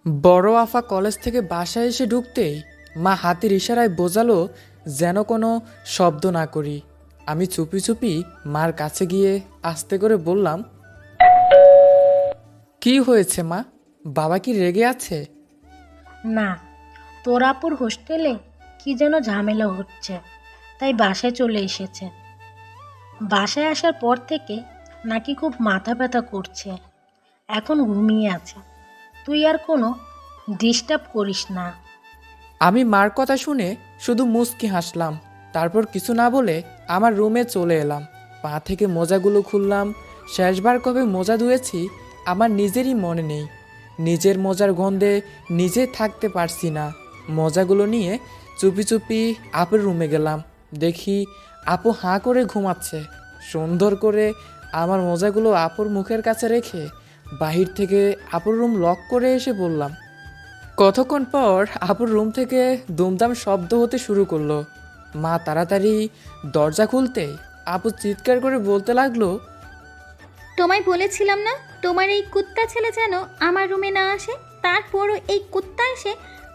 বড় আফা কলেজ থেকে বাসায় এসে ঢুকতেই মা হাতের ইশারায় বোঝালো যেন কোনো শব্দ না করি। আমি চুপি চুপি মার কাছে গিয়ে আস্তে করে বললাম, কি হয়েছে মা? বাবা কি রেগে আছে? না, তোরাপুর হোস্টেলে কি যেন ঝামেলা হচ্ছে, তাই বাসায় চলে এসেছে। বাসায় আসার পর থেকে নাকি খুব মাথা ব্যথা করছে, এখন ঘুমিয়ে আছে। তুই আর কোনো ডিস্টার্ব করিস না। আমি মার কথা শুনে শুধু মুচকি হাসলাম। তারপর কিছু না বলে আমার রুমে চলে এলাম। পা থেকে মোজাগুলো খুললাম। শেষবার কবে মোজা ধুয়েছি আমার নিজেরই মনে নেই। নিজের মোজার গন্ধে নিজে থাকতে পারছি না। মোজাগুলো নিয়ে চুপি চুপি আপুর রুমে গেলাম। দেখি আপু হাঁ করে ঘুমাচ্ছে। সুন্দর করে আমার মোজাগুলো আপুর মুখের কাছে রেখে বাহির থেকে আপুর রুম লক করে এসে বললাম। কতক্ষণ পর আপুর রুম থেকে দুমদাম শব্দ হতে শুরু করলো। মা তাড়াতাড়ি দরজা খুলতে আপু চিৎকার করে বলতে লাগলো, তোমায় বলেছিলাম না তোমার এই কুত্তা ছেলে যেন আমার রুমে না আসে। তারপরও এই কুত্তা এসে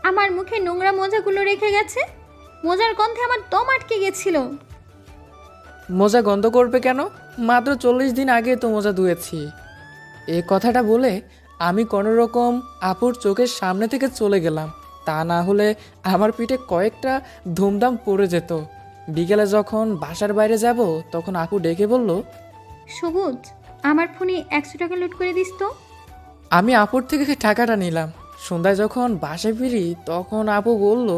আমার মুখে নোংরা মোজাগুলো রেখে গেছে। মোজার গন্ধে আমার দম আটকে গেছিল। মোজা গন্ধ করবে কেন? মাত্র 40 দিন আগে তো মোজা ধুয়েছি। এই কথাটা বলে আমি কোনো রকম আপুর চোখের সামনে থেকে চলে গেলাম। তা না হলে আমার পিঠে কয়েকটা ধুমধাম পড়ে যেত। বিকেলে যখন বাসার বাইরে যাব তখন আপু ডেকে বলল, সবুজ, আমার ফোনে 100 টাকা লোড করে দিস তো। আমি আপুর থেকে টাকাটা নিলাম। সন্ধ্যায় যখন বাসায় ফিরি তখন আপু বলল,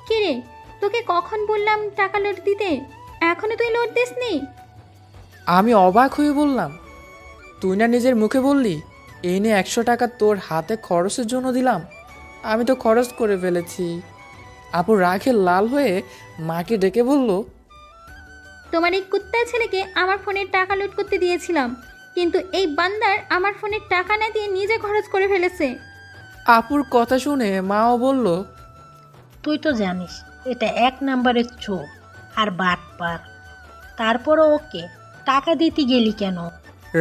কে রে, তোকে কখন বললাম টাকা লোড দিতে? এখনো তুই লোড দিসনি? আমি অবাক হয়ে বললাম, তুই না নিজের মুখে বললি এই নিয়ে 100 টাকা তোর হাতে খরচের জন্য দিলাম। আমি তো খরচ করে ফেলেছি। আপু রাগে লাল হয়ে মাকে ডেকে বলল, তোমার এই কুত্তা ছেলেকে আমার ফোনের টাকা লোড করতে দিয়েছিলাম, কিন্তু এই বান্দার আমার ফোনের টাকা না দিয়ে নিজে খরচ করে ফেলেছে। আপুর কথা শুনে মাও বলল, তুই তো জানিস এটা 1 নম্বরের চোর আর বাটপার, তারপরও ওকে টাকা দিতে গেলি কেন?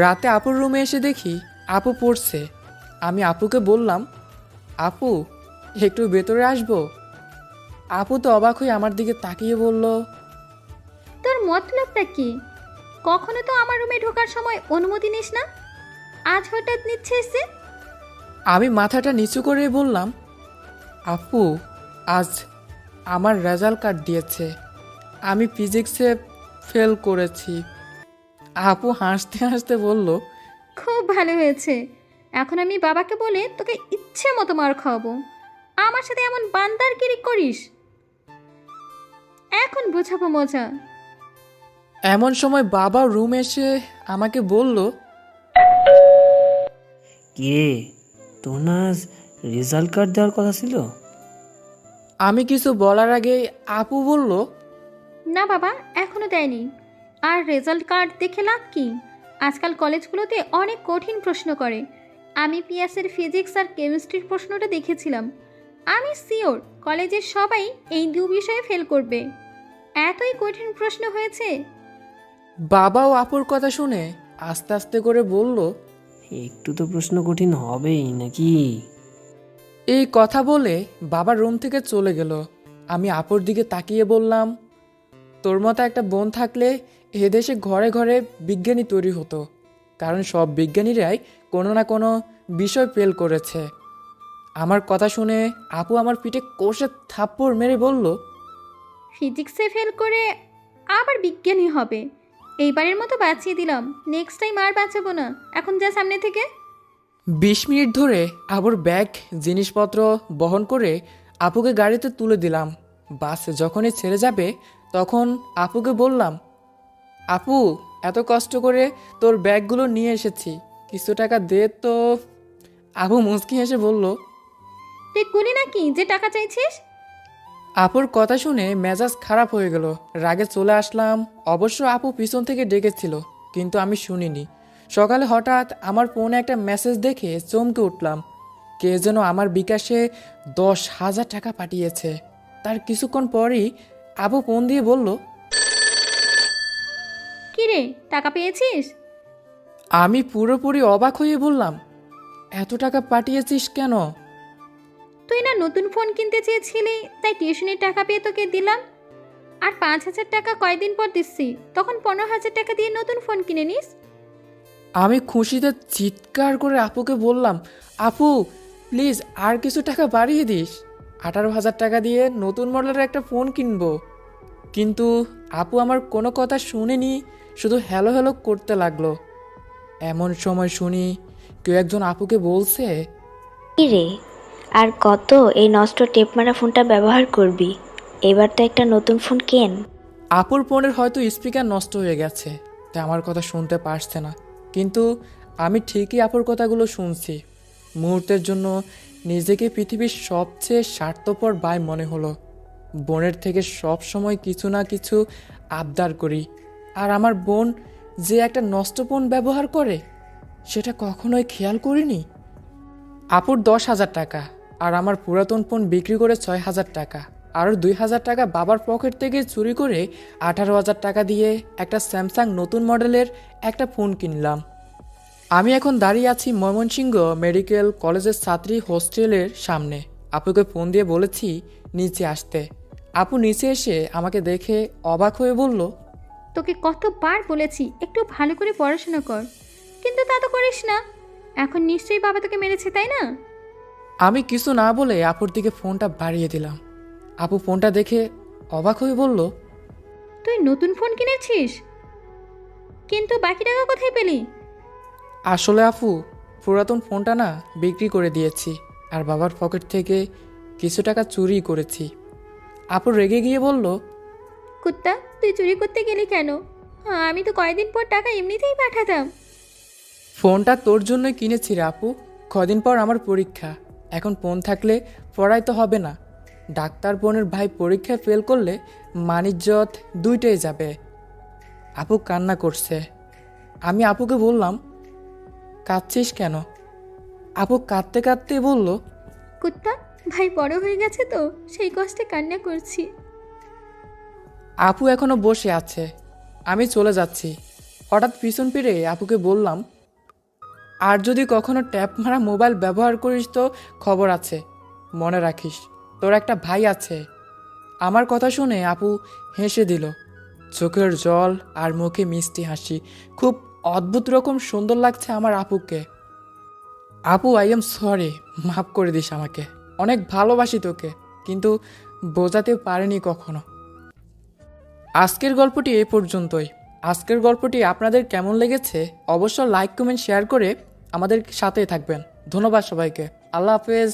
রাতে আপুর রুমে এসে দেখি আপু পড়ছে। আমি আপুকে বললাম, আপু একটু ভেতরে আসবো? আপু তো অবাক হয়ে আমার দিকে তাকিয়ে বলল, তোর মতলবটা কি? কখনো তো আমার রুমে ঢোকার সময় অনুমতি নিস না, আজ হঠাৎ নিচ্ছিস যে? আমি মাথাটা নিচু করে বললাম, আপু আজ আমার রেজাল্ট কার্ড দিয়েছে, আমি ফিজিক্সে ফেল করেছি। আপু হাসতে হাসতে বলল, খুব ভালো হয়েছে। এখন আমি বাবাকে বলে তোকে ইচ্ছে মতো মার খাওয়াবো। আমার সাথে এমন বান্দারগিরি করিস, এখন বোঝাবো মজা। এমন সময় বাবা রুম এসে আমাকে বলল, কে? তোর না আজ রেজাল্ট কার্ড দেওয়ার কথা ছিল? আমি কিছু বলার আগে আপু বলল, না বাবা, এখনো দেয়নি। আর রেজাল্ট কার্ড দেখে লাভ কি? আজকাল কলেজগুলোতে অনেক কঠিন প্রশ্ন করে। আমি পিএসের ফিজিক্স আর কেমিস্ট্রির প্রশ্নটা দেখেছিলাম। আমি শিওর কলেজের সবাই এই 2 বিষয়ে ফেল করবে। এতই কঠিন প্রশ্ন হয়েছে। বাবাও আপুর কথা শুনে আস্তে আস্তে করে বলল, একটু তো প্রশ্ন কঠিন হবেই নাকি? এই কথা বলে বাবার রুম থেকে চলে গেল। আমি আপুর দিকে তাকিয়ে বললাম, তোর মতো একটা বোন থাকলে এদেশে ঘরে ঘরে বিজ্ঞানী তৈরি হতো, কারণ সব বিজ্ঞানীরাই কোনো না কোনো বিষয় ফেল করেছে। আমার কথা শুনে আপু আমার পিঠে কষে থাপ্পড় মেরে বলল, ফিজিক্সে ফেল করে আবার বিজ্ঞানী হবে? এইবারের মতো বাঁচিয়ে দিলাম, নেক্সট টাইম আর বাঁচাবো না। এখন যা সামনে থেকে। 20 মিনিট ধরে আপুর ব্যাগ জিনিসপত্র বহন করে আপুকে গাড়িতে তুলে দিলাম। বাস যখনই ছেড়ে যাবে তখন আপুকে বললাম, আপু এত কষ্ট করে তোর ব্যাগগুলো নিয়ে এসেছি, কিছু টাকা দে তো। আপু মুচকি হেসে বলল, তুই কুলি নাকি যে টাকা চাইছিস? আপুর কথা শুনে মেজাজ খারাপ হয়ে গেল। রাগে চলে আসলাম। অবশ্য আপু পিছন থেকে ডেকেছিল, কিন্তু আমি শুনিনি। সকালে হঠাৎ আমার ফোনে একটা মেসেজ দেখে চমকে উঠলাম। কে যেন আমার বিকাশে 10,000 টাকা পাঠিয়েছে। তার কিছুক্ষণ পরই আপু ফোন দিয়ে বলল, কি রে, টাকা পেয়েছিস? আমি পুরোপুরি অবাক হয়ে বললাম, এত টাকা পাঠিয়েছিস কেন? তুই না নতুন ফোন কিনতে চেয়েছিলি, তাই টিউশনির টাকা পেয়ে তোকে দিলাম। আর 5,000 টাকা কয়দিন পর দিচ্ছি, তখন 15,000 টাকা দিয়ে নতুন ফোন কিনে নিস। আমি খুশিতে চিৎকার করে আপুকে বললাম, আপু প্লিজ আর কিছু টাকা বাড়িয়ে দিস, 18,000 টাকা দিয়ে নতুন মডেলের একটা ফোন কিনবো। কিন্তু আপু আমার কোনো কথা শুনেনি, শুধু হ্যালো হ্যালো করতে লাগলো। এমন সময় শুনি কেউ একজন আপুকে বলছে, কি রে, আর কত এই নষ্ট টেপ মারা ফোনটা ব্যবহার করবি? এবার তো একটা নতুন ফোন কেন। আপুর ফোনের হয়তো স্পিকার নষ্ট হয়ে গেছে, তাই আমার কথা শুনতে পারছে না। কিন্তু আমি ঠিকই আপুর কথাগুলো শুনছি। মুহূর্তের জন্য নিজেকে পৃথিবীর সবচেয়ে স্বার্থপর ভাই মনে হলো। বোনের থেকে সব সময় কিছু না কিছু আবদার করি, আর আমার বোন যে একটা নষ্ট ফোন ব্যবহার করে সেটা কখনোই খেয়াল করিনি। আপুর 10,000 টাকা আর আমার পুরাতন ফোন বিক্রি করে 6,000 টাকা, আরও 2,000 টাকা বাবার পকেট থেকে চুরি করে 18,000 টাকা দিয়ে একটা স্যামসাং নতুন মডেলের একটা ফোন কিনলাম। আমি এখন দাঁড়িয়ে আছি ময়মনসিংহ মেডিকেল কলেজের ছাত্রী হোস্টেলের সামনে। আপুকে ফোন দিয়ে বলেছি নিচে আসতে। আপু নিচে এসে আমাকে দেখে অবাক হয়ে বলল, তোকে কতবার বলেছি একটু ভালো করে পড়াশোনা কর, কিন্তু তা তো করিস না। এখন নিশ্চয়ই বাবা তোকে মেরেছে, তাই না? আমি কিছু না বলে আপুর দিকে ফোনটা বাড়িয়ে দিলাম। আপু ফোনটা দেখে অবাক হয়ে বলল, তুই নতুন ফোন কিনেছিস, কিন্তু বাকি টাকা কোথায় পেলি? আসলে আপু পুরাতন ফোনটা না বিক্রি করে দিয়েছি, আর বাবার পকেট থেকে কিছু টাকা চুরি করেছি। আপু রেগে গিয়ে বলল, কুত্তা, তুই চুরি করতে গেলি কেন? আমি তো কয়দিন পর টাকা এমনিতেই পাঠাতাম। ফোনটা তোর জন্যই কিনেছি রে আপু, কদিন পর আমার পরীক্ষা। এখন ফোন থাকলে পড়াই তো হবে না। ডাক্তার বোনের ভাই পরীক্ষায় ফেল করলে মানিজ্জত দুইটাই যাবে। আপু কান্না করছে। আমি আপুকে বললাম, কাঁদছিস কেন? আপু কাঁদতে কাঁদতে বলল, কুত্তা, ভাই বড় হয়ে গেছে তো সেই কষ্টে কান্না করছি। আপু এখনো বসে আছে, আমি চলে যাচ্ছি। হঠাৎ পিছন ফিরে আপুকে বললাম, আর যদি কখনো ট্যাপ মারা মোবাইল ব্যবহার করিস তো খবর আছে, মনে রাখিস তোর একটা ভাই আছে। আমার কথা শুনে আপু হেসে দিল, চোখের জল আর মুখে মিষ্টি হাসি। খুব অদ্ভুত রকম সুন্দর লাগছে আমার আপুকে। আপু আই এম সরি, মাফ করে দিস আমাকে। অনেক ভালোবাসি তোকে, কিন্তু বোঝাতে পারিনি কখনো। আজকের গল্পটি এই পর্যন্তই। আজকের গল্পটি আপনাদের কেমন লেগেছে অবশ্য লাইক কমেন্ট শেয়ার করে আমাদের সাথেই থাকবেন। ধন্যবাদ সবাইকে। আল্লাহ হাফেজ।